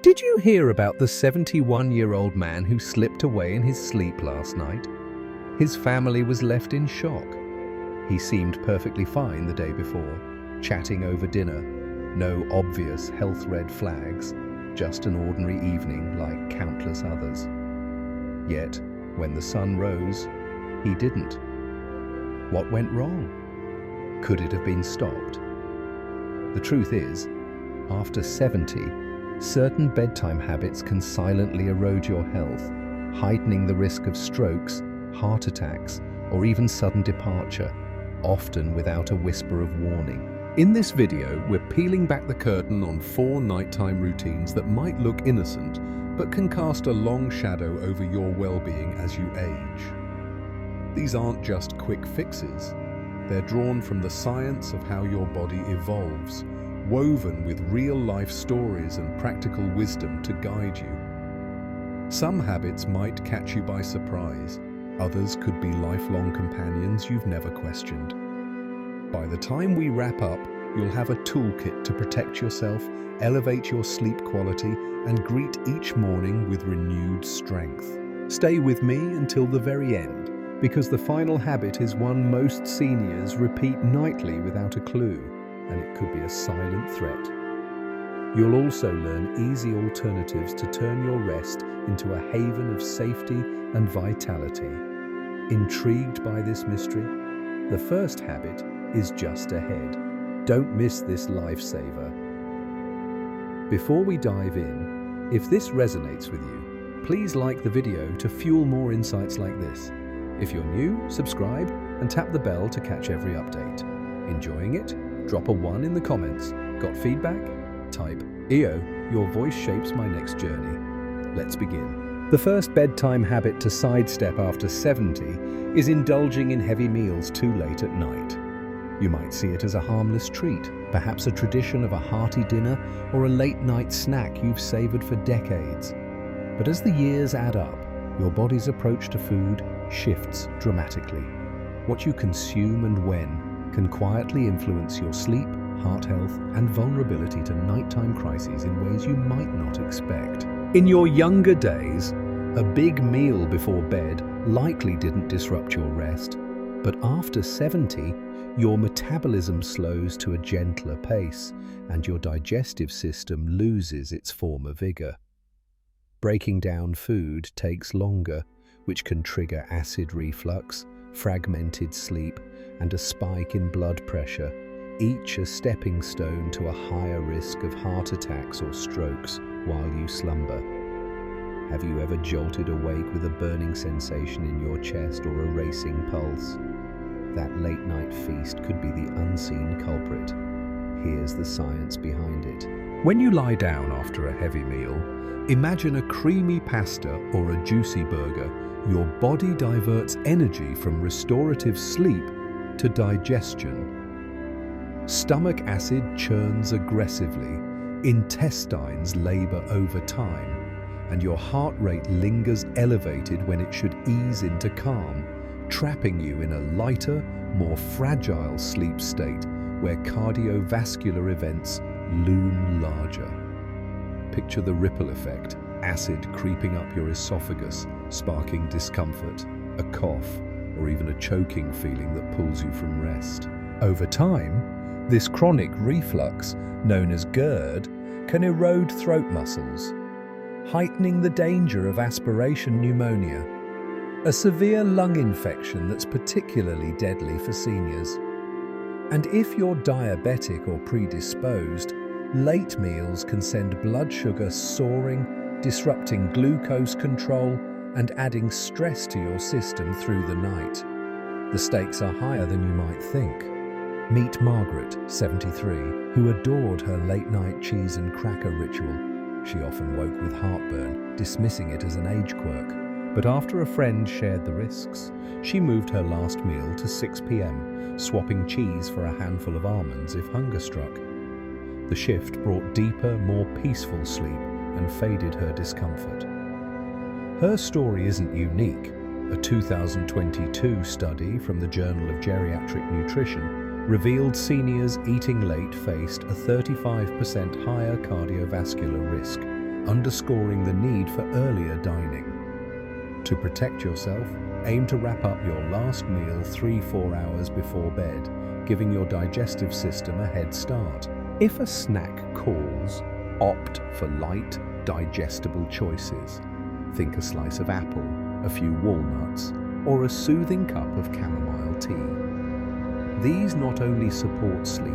Did you hear about the 71-year-old man who slipped away in his sleep last night? His family was left in shock. He seemed perfectly fine the day before, chatting over dinner. No obvious health red flags, just an ordinary evening like countless others. Yet, when the sun rose, he didn't. What went wrong? Could it have been stopped? The truth is, after 70, certain bedtime habits can silently erode your health, heightening the risk of strokes, heart attacks, or even sudden departure, often without a whisper of warning. In this video, we're peeling back the curtain on 4 nighttime routines that might look innocent, but can cast a long shadow over your well-being as you age. These aren't just quick fixes. They're drawn from the science of how your body evolves, woven with real-life stories and practical wisdom to guide you. Some habits might catch you by surprise. Others could be lifelong companions you've never questioned. By the time we wrap up, you'll have a toolkit to protect yourself, elevate your sleep quality, and greet each morning with renewed strength. Stay with me until the very end, because the final habit is one most seniors repeat nightly without a clue, and it could be a silent threat. You'll also learn easy alternatives to turn your rest into a haven of safety and vitality. Intrigued by this mystery? The first habit is just ahead. Don't miss this lifesaver. Before we dive in, if this resonates with you, please like the video to fuel more insights like this. If you're new, subscribe and tap the bell to catch every update. Enjoying it? Drop a 1 in the comments. Got feedback? Type EO, your voice shapes my next journey. Let's begin. The first bedtime habit to sidestep after 70 is indulging in heavy meals too late at night. You might see it as a harmless treat, perhaps a tradition of a hearty dinner or a late-night snack you've savored for decades. But as the years add up, your body's approach to food shifts dramatically. What you consume and when can quietly influence your sleep, heart health, and vulnerability to nighttime crises in ways you might not expect. In your younger days, a big meal before bed likely didn't disrupt your rest, but after 70, your metabolism slows to a gentler pace, and your digestive system loses its former vigor. Breaking down food takes longer, which can trigger acid reflux, fragmented sleep, and a spike in blood pressure, each a stepping stone to a higher risk of heart attacks or strokes while you slumber. Have you ever jolted awake with a burning sensation in your chest or a racing pulse? That late-night feast could be the unseen culprit. Here's the science behind it. When you lie down after a heavy meal, imagine a creamy pasta or a juicy burger. Your body diverts energy from restorative sleep to digestion. Stomach acid churns aggressively, intestines labor over time, and your heart rate lingers elevated when it should ease into calm, trapping you in a lighter, more fragile sleep state where cardiovascular events loom larger. Picture the ripple effect, acid creeping up your esophagus, sparking discomfort, a cough, or even a choking feeling that pulls you from rest. Over time, this chronic reflux, known as GERD, can erode throat muscles, heightening the danger of aspiration pneumonia, a severe lung infection that's particularly deadly for seniors. And if you're diabetic or predisposed, late meals can send blood sugar soaring, disrupting glucose control and adding stress to your system through the night. The stakes are higher than you might think. Meet Margaret, 73, who adored her late-night cheese and cracker ritual. She often woke with heartburn, dismissing it as an age quirk. But after a friend shared the risks, she moved her last meal to 6 p.m., swapping cheese for a handful of almonds if hunger struck. The shift brought deeper, more peaceful sleep and faded her discomfort. Her story isn't unique. A 2022 study from the Journal of Geriatric Nutrition revealed seniors eating late faced a 35% higher cardiovascular risk, underscoring the need for earlier dining. To protect yourself, aim to wrap up your last meal 3-4 hours before bed, giving your digestive system a head start. If a snack calls, opt for light, digestible choices. Think a slice of apple, a few walnuts, or a soothing cup of chamomile tea. These not only support sleep,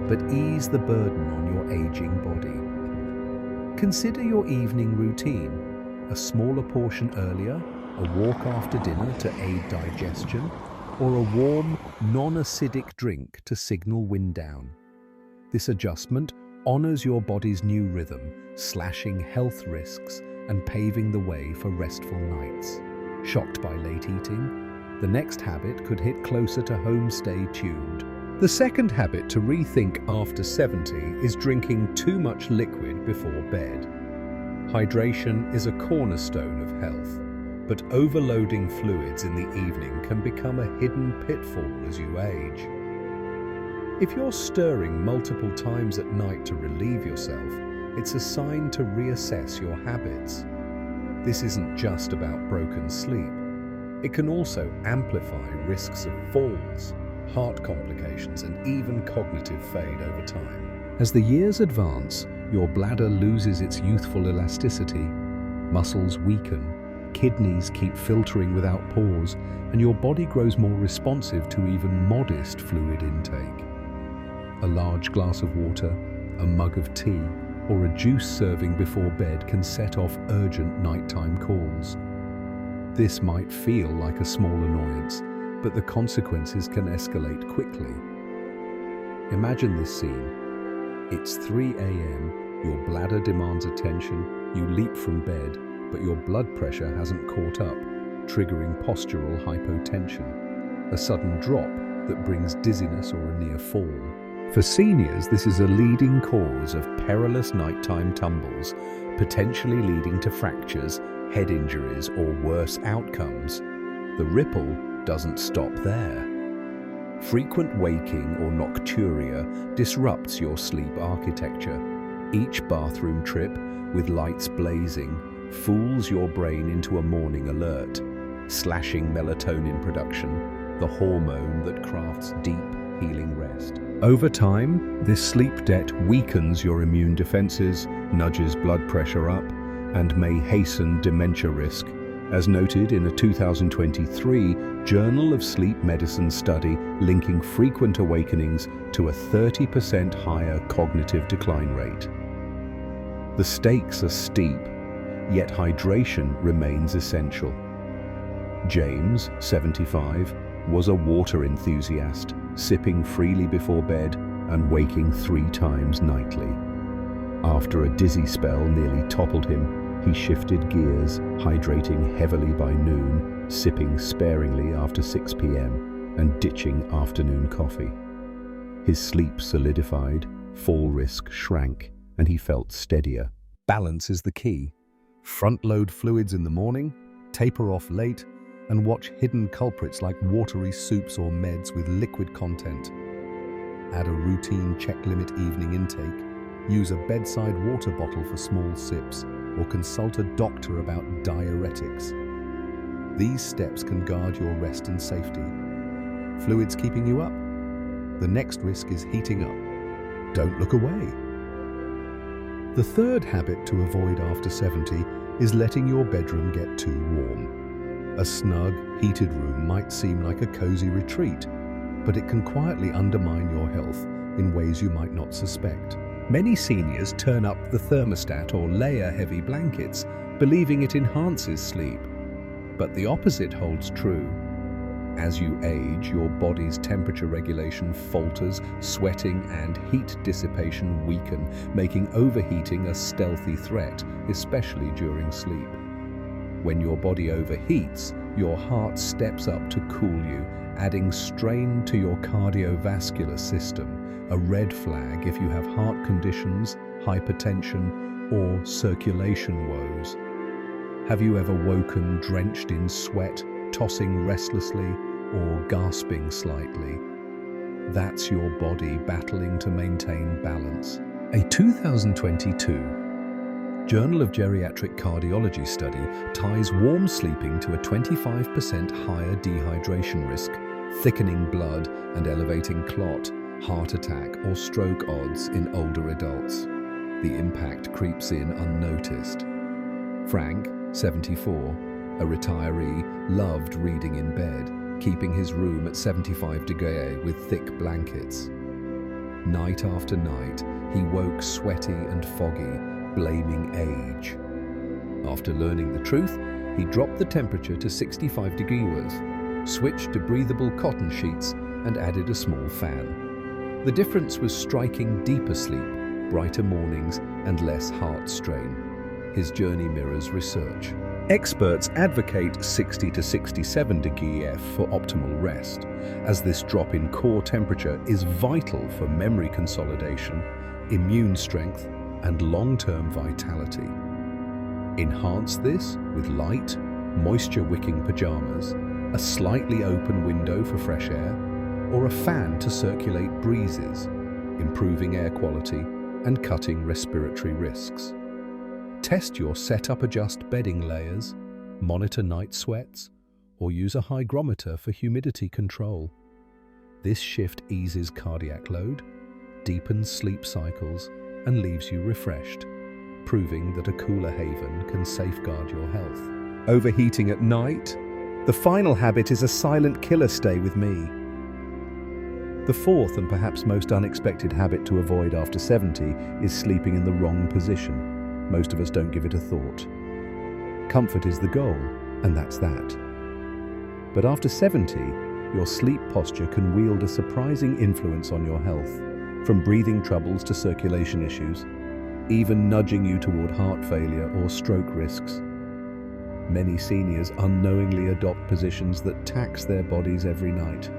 but ease the burden on your aging body. Consider your evening routine: a smaller portion earlier, a walk after dinner to aid digestion, or a warm, non-acidic drink to signal wind down. This adjustment honors your body's new rhythm, slashing health risks and paving the way for restful nights. Shocked by late eating? The next habit could hit closer to home. Stay tuned. The second habit to rethink after 70 is drinking too much liquid before bed. Hydration is a cornerstone of health, but overloading fluids in the evening can become a hidden pitfall as you age. If you're stirring multiple times at night to relieve yourself, it's a sign to reassess your habits. This isn't just about broken sleep. It can also amplify risks of falls, heart complications, and even cognitive fade over time. As the years advance, your bladder loses its youthful elasticity, muscles weaken, kidneys keep filtering without pause, and your body grows more responsive to even modest fluid intake. A large glass of water, a mug of tea, or a juice serving before bed can set off urgent nighttime calls. This might feel like a small annoyance, but the consequences can escalate quickly. Imagine this scene. It's 3 a.m., your bladder demands attention, you leap from bed, but your blood pressure hasn't caught up, triggering postural hypotension, a sudden drop that brings dizziness or a near fall. For seniors, this is a leading cause of perilous nighttime tumbles, potentially leading to fractures, head injuries, or worse outcomes. The ripple doesn't stop there. Frequent waking or nocturia disrupts your sleep architecture. Each bathroom trip, with lights blazing, fools your brain into a morning alert, slashing melatonin production, the hormone that crafts deep, healing rest. Over time, this sleep debt weakens your immune defenses, nudges blood pressure up, and may hasten dementia risk, as noted in a 2023 Journal of Sleep Medicine study linking frequent awakenings to a 30% higher cognitive decline rate. The stakes are steep, yet hydration remains essential. James, 75, was a water enthusiast, sipping freely before bed and waking 3 times nightly. After a dizzy spell nearly toppled him, he shifted gears, hydrating heavily by noon, sipping sparingly after 6 p.m., and ditching afternoon coffee. His sleep solidified, fall risk shrank, and he felt steadier. Balance is the key. Front-load fluids in the morning, taper off late, and watch hidden culprits like watery soups or meds with liquid content. Add a routine check-limit evening intake, use a bedside water bottle for small sips, or consult a doctor about diuretics. These steps can guard your rest and safety. Fluids keeping you up? The next risk is heating up. Don't look away. The third habit to avoid after 70 is letting your bedroom get too warm. A snug, heated room might seem like a cozy retreat, but it can quietly undermine your health in ways you might not suspect. Many seniors turn up the thermostat or layer heavy blankets, believing it enhances sleep. But the opposite holds true. As you age, your body's temperature regulation falters, sweating and heat dissipation weaken, making overheating a stealthy threat, especially during sleep. When your body overheats, your heart steps up to cool you, adding strain to your cardiovascular system, a red flag if you have heart conditions, hypertension, or circulation woes. Have you ever woken drenched in sweat, tossing restlessly, or gasping slightly? That's your body battling to maintain balance. A 2022 Journal of Geriatric Cardiology study ties warm sleeping to a 25% higher dehydration risk, thickening blood and elevating clot, heart attack or stroke odds in older adults. The impact creeps in unnoticed. Frank, 74, a retiree, loved reading in bed, keeping his room at 75 degrees with thick blankets. Night after night, he woke sweaty and foggy, blaming age. After learning the truth, he dropped the temperature to 65 degrees, switched to breathable cotton sheets, and added a small fan. The difference was striking deeper sleep, brighter mornings, and less heart strain. His journey mirrors research. Experts advocate 60 to 67 degrees F for optimal rest, as this drop in core temperature is vital for memory consolidation, immune strength, and long-term vitality. Enhance this with light, moisture-wicking pajamas, a slightly open window for fresh air, or a fan to circulate breezes, improving air quality and cutting respiratory risks. Test your set-up-adjust bedding layers, monitor night sweats, or use a hygrometer for humidity control. This shift eases cardiac load, deepens sleep cycles, and leaves you refreshed, proving that a cooler haven can safeguard your health. Overheating at night? The final habit is a silent killer. Stay with me. The fourth and perhaps most unexpected habit to avoid after 70 is sleeping in the wrong position. Most of us don't give it a thought. Comfort is the goal, and that's that. But after 70, your sleep posture can wield a surprising influence on your health, from breathing troubles to circulation issues, even nudging you toward heart failure or stroke risks. Many seniors unknowingly adopt positions that tax their bodies every night.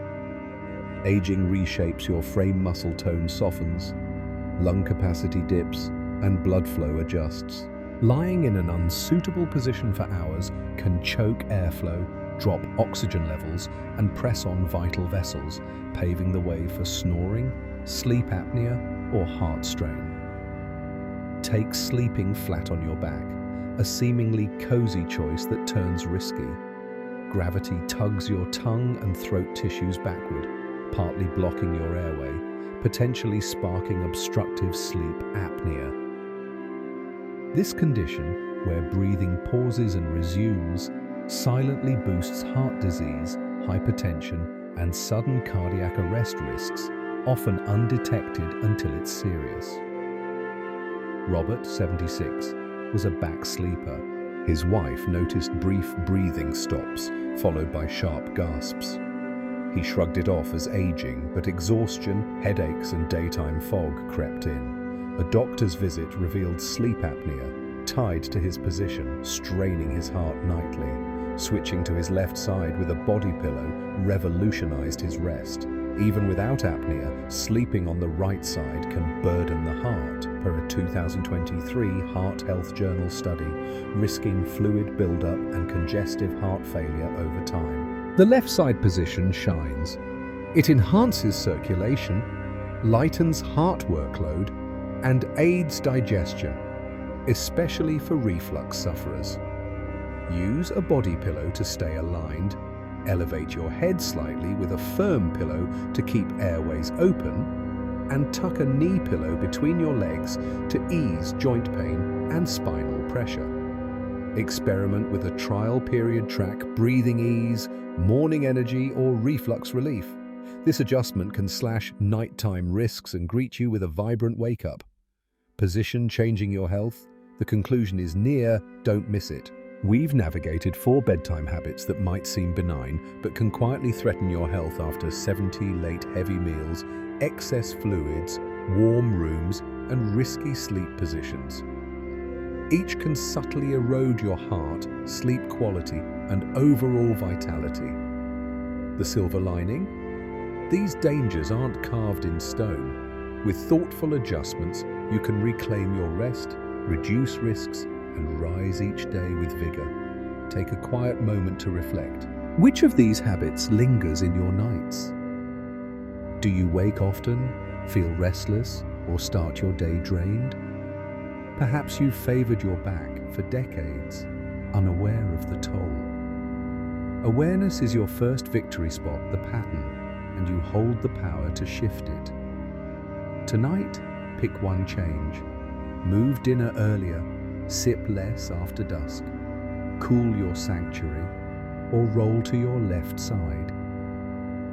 Aging reshapes your frame, muscle tone softens, lung capacity dips, and blood flow adjusts. Lying in an unsuitable position for hours can choke airflow, drop oxygen levels, and press on vital vessels, paving the way for snoring, sleep apnea, or heart strain. Take sleeping flat on your back, a seemingly cozy choice that turns risky. Gravity tugs your tongue and throat tissues backward, partly blocking your airway, potentially sparking obstructive sleep apnea. This condition, where breathing pauses and resumes, silently boosts heart disease, hypertension, and sudden cardiac arrest risks, often undetected until it's serious. Robert, 76, was a back sleeper. His wife noticed brief breathing stops, followed by sharp gasps. He shrugged it off as aging, but exhaustion, headaches, and daytime fog crept in. A doctor's visit revealed sleep apnea, tied to his position, straining his heart nightly. Switching to his left side with a body pillow revolutionized his rest. Even without apnea, sleeping on the right side can burden the heart, per a 2023 Heart Health Journal study, risking fluid buildup and congestive heart failure over time. The left side position shines. It enhances circulation, lightens heart workload, and aids digestion, especially for reflux sufferers. Use a body pillow to stay aligned. Elevate your head slightly with a firm pillow to keep airways open, and tuck a knee pillow between your legs to ease joint pain and spinal pressure. Experiment with a trial period track breathing ease, morning energy, or reflux relief. This adjustment can slash nighttime risks and greet you with a vibrant wake-up. Position changing your health? The conclusion is near, don't miss it. We've navigated 4 bedtime habits that might seem benign, but can quietly threaten your health after 70 late heavy meals, excess fluids, warm rooms, and risky sleep positions. Each can subtly erode your heart, sleep quality, and overall vitality. The silver lining? These dangers aren't carved in stone. With thoughtful adjustments, you can reclaim your rest, reduce risks, and rise each day with vigor. Take a quiet moment to reflect. Which of these habits lingers in your nights? Do you wake often, feel restless, or start your day drained? Perhaps you've favored your back for decades, unaware of the toll. Awareness is your first victory spot, the pattern, and you hold the power to shift it. Tonight, pick one change. Move dinner earlier, sip less after dusk, cool your sanctuary, or roll to your left side.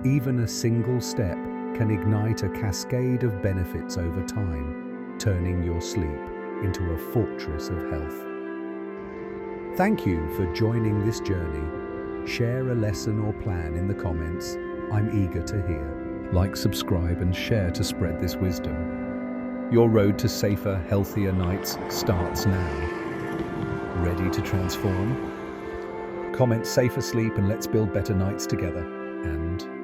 Even a single step can ignite a cascade of benefits over time, turning your sleep into a fortress of health. Thank you for joining this journey. Share a lesson or plan in the comments. I'm eager to hear. Like, subscribe, and share to spread this wisdom. Your road to safer, healthier nights starts now. Ready to transform? Comment safer sleep and let's build better nights together. And